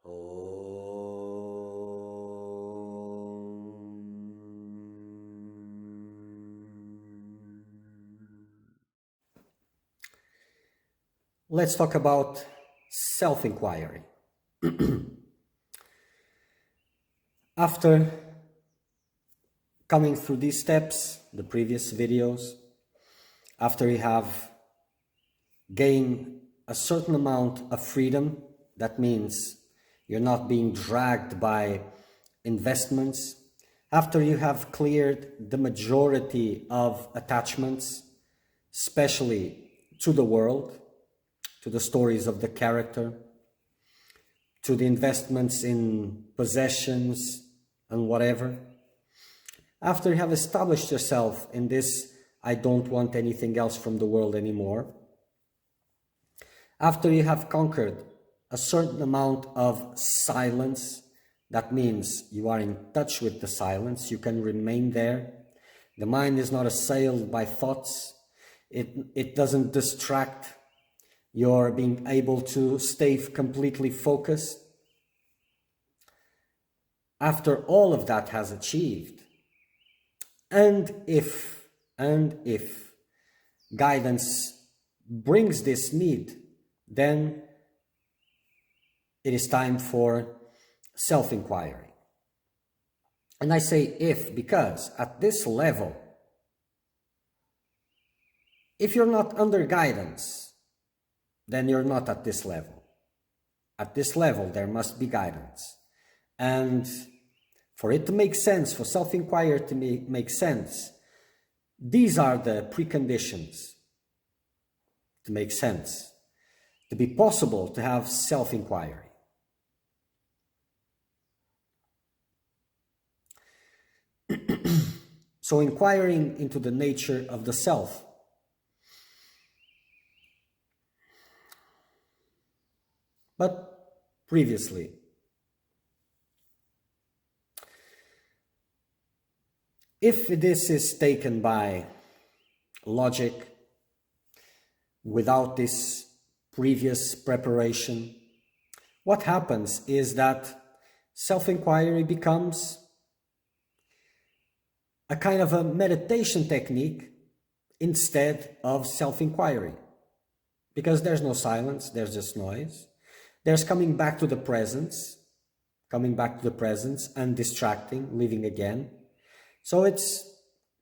Om. Let's talk about self-inquiry. After coming through these steps, the previous videos, after you have gained a certain amount of freedom, that means you're not being dragged by investments, after you have cleared the majority of attachments, especially to the world, to the stories of the character, to the investments in possessions and whatever. After you have established yourself in this, I don't want anything else from the world anymore. After you have conquered a certain amount of silence, that means you are in touch with the silence, you can remain there. The mind is not assailed by thoughts. It doesn't distract. You're being able to stay completely focused. After all of that has achieved, and if guidance brings this need, then it is time for self-inquiry. And I say if, because at this level, if you're not under guidance, then you're not at this level. At this level, there must be guidance. And for it to make sense, for self-inquiry to make sense, these are the preconditions to make sense, to be possible to have self-inquiry. So inquiring into the nature of the self. But previously, if this is taken by logic, without this previous preparation, what happens is that self-inquiry becomes a kind of a meditation technique instead of self-inquiry. Because there's no silence, there's just noise. There's coming back to the presence and distracting, living again. So it's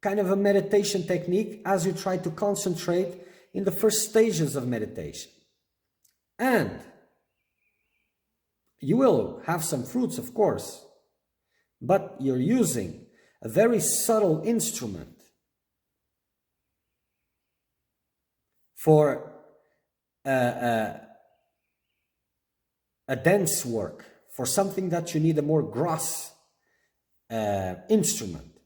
kind of a meditation technique as you try to concentrate in the first stages of meditation. And you will have some fruits, of course, but you're using a very subtle instrument for a dense work, for something that you need a more gross instrument.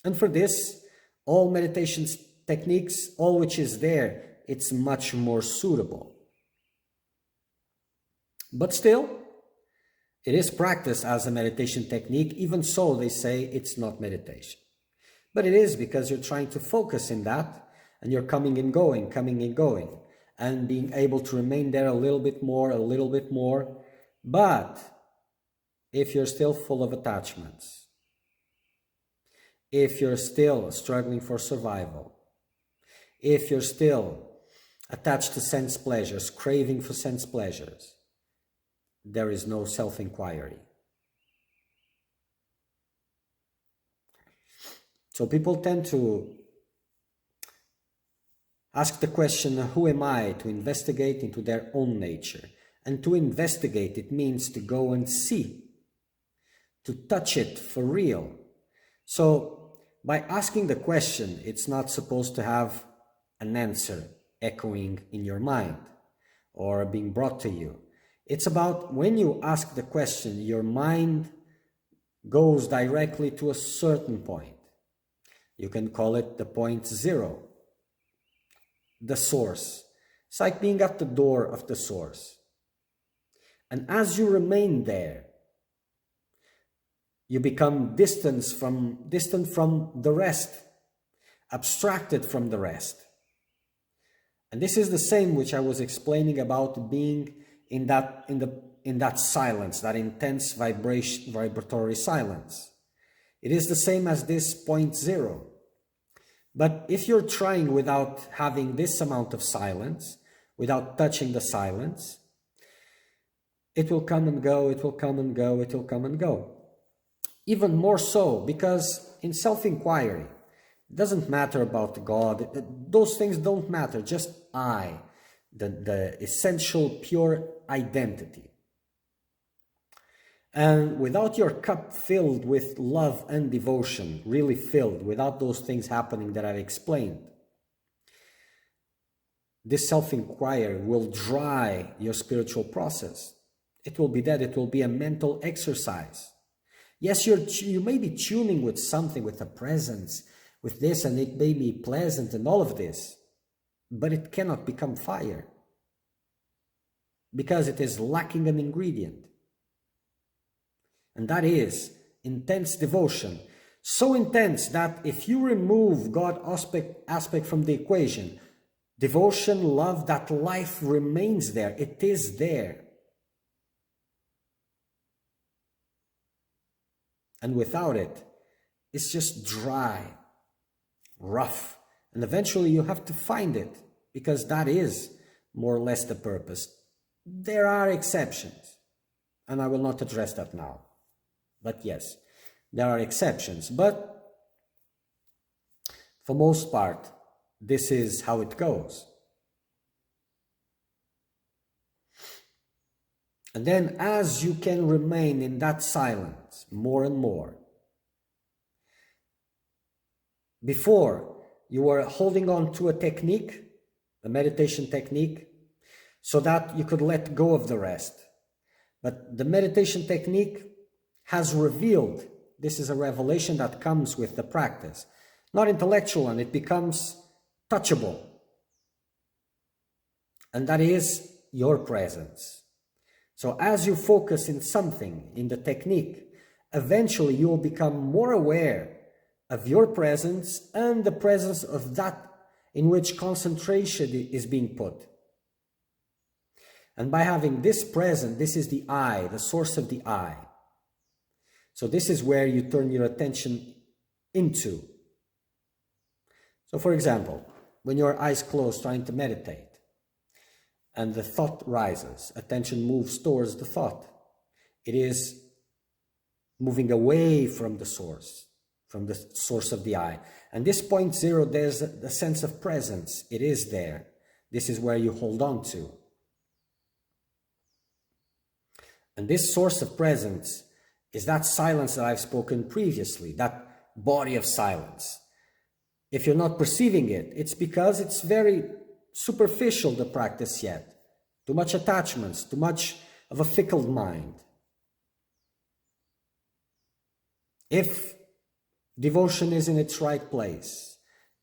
And for this, all meditation techniques, all which is there, it's much more suitable. But still, it is practiced as a meditation technique. Even so, they say it's not meditation. But it is, because you're trying to focus in that, and you're coming and going, and being able to remain there a little bit more. But if you're still full of attachments, if you're still struggling for survival, if you're still attached to sense pleasures, craving for sense pleasures, there is no self-inquiry. So people tend to ask the question, who am I, to investigate into their own nature. And to investigate, it means to go and see, to touch it for real. So by asking the question, it's not supposed to have an answer echoing in your mind or being brought to you. It's about when you ask the question, your mind goes directly to a certain point. You can call it the point zero, the source. It's like being at the door of the source. And as you remain there, you become distant from the rest, abstracted from the rest. And this is the same which I was explaining about being in the in that silence, that intense vibratory silence. It is the same as this point zero. But if you're trying without having this amount of silence, without touching the silence, it will come and go, it will come and go, it will come and go. Even more so, because in self-inquiry, it doesn't matter about God, those things don't matter, just I, the essential pure identity. And without your cup filled with love and devotion, really filled, without those things happening that I've explained, this self-inquiry will dry your spiritual process. It will be that, it will be a mental exercise. Yes, you may be tuning with something, with a presence, with this, and it may be pleasant and all of this, but it cannot become fire because it is lacking an ingredient. And that is intense devotion. So intense that if you remove God aspect from the equation, devotion, love, that life remains there. It is there. And without it, it's just dry, rough. And eventually you have to find it, because that is more or less the purpose. There are exceptions, and I will not address that now. But yes, there are exceptions. But for most part, this is how it goes. And then as you can remain in that silence more and more, before you were holding on to a technique, a meditation technique, so that you could let go of the rest. But the meditation technique has revealed, this is a revelation that comes with the practice, not intellectual, and it becomes touchable. And that is your presence. So as you focus in something, in the technique, eventually you will become more aware of your presence and the presence of that in which concentration is being put. And by having this present, this is the I, the source of the I. So this is where you turn your attention into. So for example, when your eyes closed trying to meditate and the thought rises, attention moves towards the thought. It is moving away from the source of the I. And this point zero, there's a sense of presence. It is there. This is where you hold on to. And this source of presence is that silence that I've spoken previously, that body of silence. If you're not perceiving it, it's because it's very superficial, the practice yet. Too much attachments, too much of a fickle mind. If devotion is in its right place,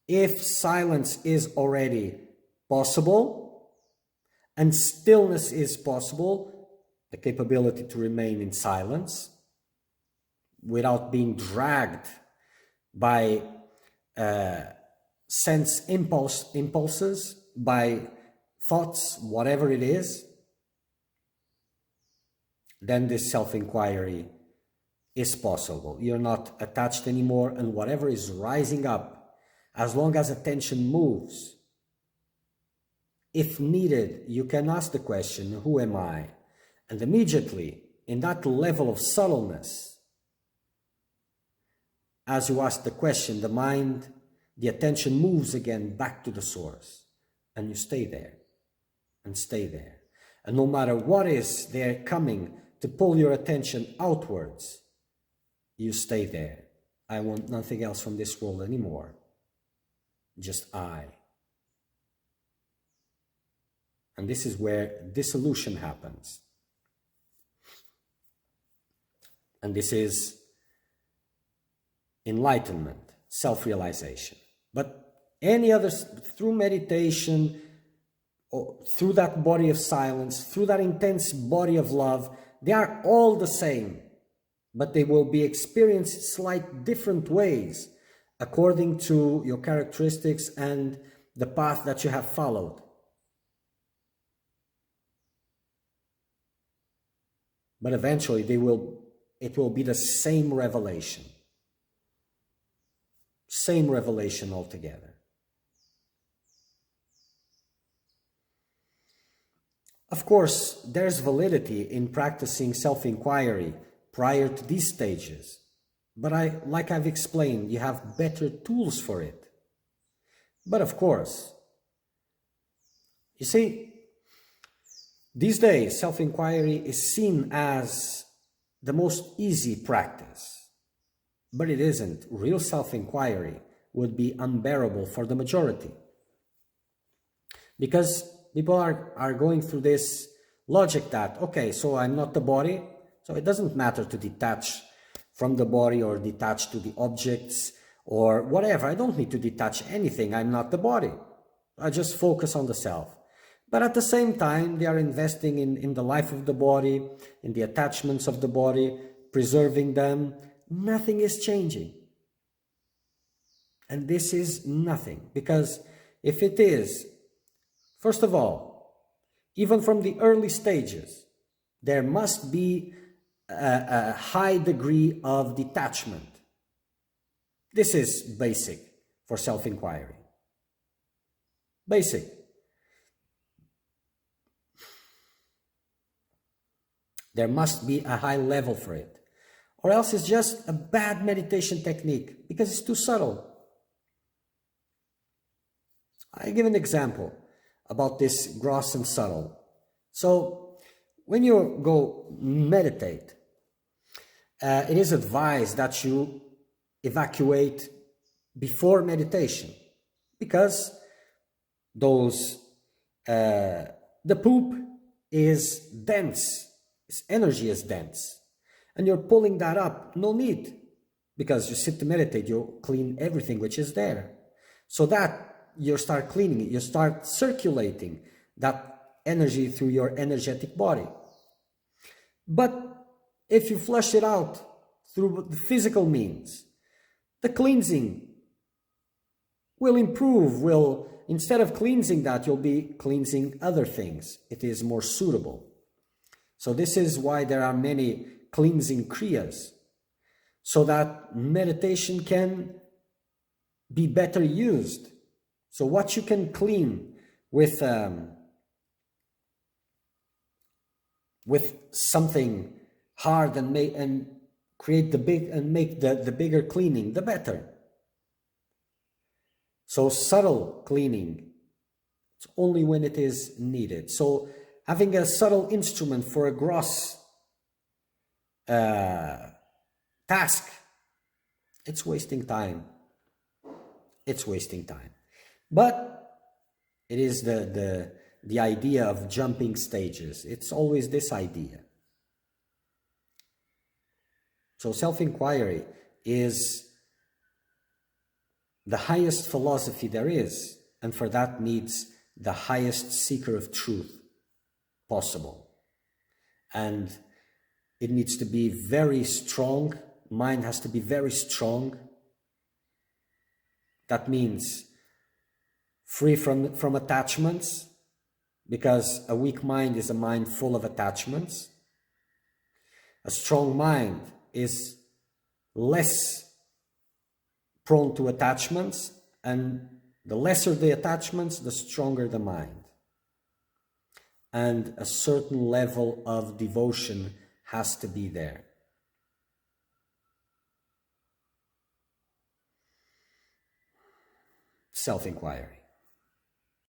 if silence is already possible, and stillness is possible, the capability to remain in silence, without being dragged by sense impulses, by thoughts, whatever it is, then this self-inquiry is possible. You're not attached anymore, and whatever is rising up, as long as attention moves, if needed, you can ask the question, who am I? And immediately, in that level of subtleness, as you ask the question, the mind, the attention moves again back to the source, and you stay there and stay there. And no matter what is there coming to pull your attention outwards, you stay there. I want nothing else from this world anymore. Just I. And this is where dissolution happens. And this is enlightenment, self-realization. But any other, through meditation, or through that body of silence, through that intense body of love, they are all the same, but they will be experienced slight different ways according to your characteristics and the path that you have followed. but eventually it will be the same revelation. Same revelation altogether. Of course, there's validity in practicing self-inquiry prior to these stages, but like I've explained, you have better tools for it. But of course, you see, these days, self-inquiry is seen as the most easy practice, but it isn't. Real self-inquiry would be unbearable for the majority, because people are going through this logic that, okay, so I'm not the body, so it doesn't matter to detach from the body or detach to the objects or whatever. I don't need to detach anything. I'm not the body. I just focus on the self. But at the same time, they are investing in the life of the body, in the attachments of the body, preserving them. Nothing is changing. And this is nothing, because if it is, first of all, even from the early stages, there must be a high degree of detachment. This is basic for self-inquiry. Basic. There must be a high level for it, or else it's just a bad meditation technique because it's too subtle. I give an example about this gross and subtle. So when you go meditate, it is advised that you evacuate before meditation, because the poop is dense, its energy is dense, and you're pulling that up. No need, because you sit to meditate, you clean everything which is there, so that you start cleaning it, you start circulating that energy through your energetic body. But if you flush it out through the physical means, the cleansing will improve. Instead of cleansing that, you'll be cleansing other things. It is more suitable. So this is why there are many cleansing kriyas, so that meditation can be better used. So what you can clean with something hard and create make the bigger cleaning, the better. So subtle cleaning, it's only when it is needed. So having a subtle instrument for a gross task, it's wasting time. It's wasting time. But it is the idea of jumping stages. It's always this idea. So self-inquiry is the highest philosophy there is, and for that needs the highest seeker of truth possible. And it needs to be very strong. Mind has to be very strong. That means free from attachments, because a weak mind is a mind full of attachments. A strong mind is less prone to attachments, and the lesser the attachments, the stronger the mind. And a certain level of devotion has to be there. Self-inquiry.